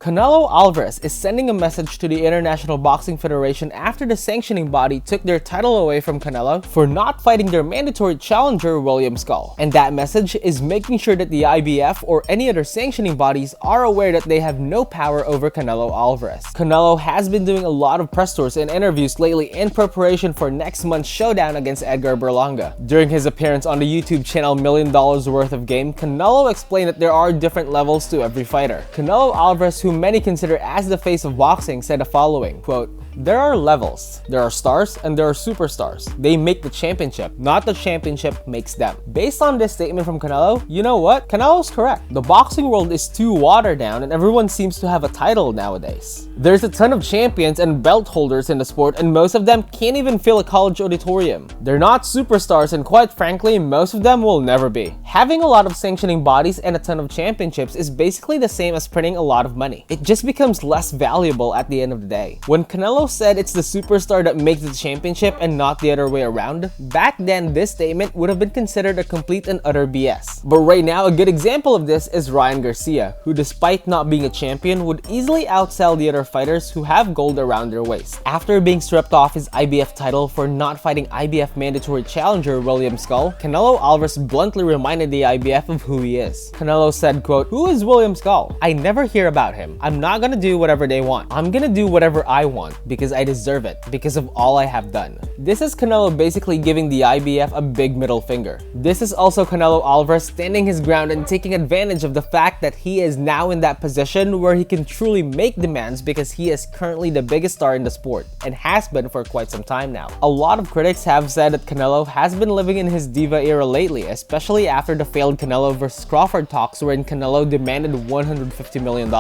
Canelo Alvarez is sending a message to the International Boxing Federation after the sanctioning body took their title away from Canelo for not fighting their mandatory challenger William Skull. And that message is making sure that the IBF or any other sanctioning bodies are aware that they have no power over Canelo Alvarez. Canelo has been doing a lot of press tours and interviews lately in preparation for next month's showdown against Edgar Berlanga. During his appearance on the YouTube channel $1 Million Worth of Game, Canelo explained that there are different levels to every fighter. Canelo Alvarez, who many consider as the face of boxing, said the following, quote, "There are levels. There are stars and there are superstars. They make the championship, not the championship makes them." Based on this statement from Canelo, you know what? Canelo's correct. The boxing world is too watered down and everyone seems to have a title nowadays. There's a ton of champions and belt holders in the sport and most of them can't even fill a college auditorium. They're not superstars and quite frankly, most of them will never be. Having a lot of sanctioning bodies and a ton of championships is basically the same as printing a lot of money. It just becomes less valuable at the end of the day. When Canelo said it's the superstar that makes the championship and not the other way around, back then this statement would have been considered a complete and utter BS. But right now, a good example of this is Ryan Garcia, who despite not being a champion would easily outsell the other fighters who have gold around their waist. After being stripped off his IBF title for not fighting IBF mandatory challenger William Skull, Canelo Alvarez bluntly reminded the IBF of who he is. Canelo said, quote, "Who is William Skull? I never hear about him. I'm not gonna do whatever they want. I'm gonna do whatever I want because I deserve it, because of all I have done." This is Canelo basically giving the IBF a big middle finger. This is also Canelo Alvarez standing his ground and taking advantage of the fact that he is now in that position where he can truly make demands because he is currently the biggest star in the sport and has been for quite some time now. A lot of critics have said that Canelo has been living in his diva era lately, especially after the failed Canelo vs Crawford talks wherein Canelo demanded $150 million.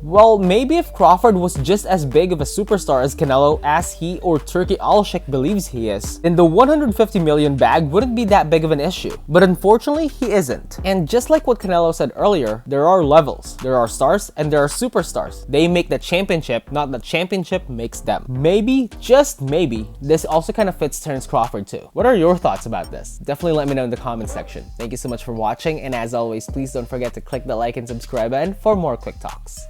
Well, maybe if Crawford was just as big of a superstar as Canelo as he or Turki Al-Sheikh believes he is, then the $150 million bag wouldn't be that big of an issue. But unfortunately, he isn't. And just like what Canelo said earlier, there are levels, there are stars, and there are superstars. They make the championship, not the championship makes them. Maybe, just maybe, this also kind of fits Terence Crawford too. What are your thoughts about this? Definitely let me know in the comment section. Thank you so much for watching, and as always, please don't forget to click the like and subscribe button for more quick talks.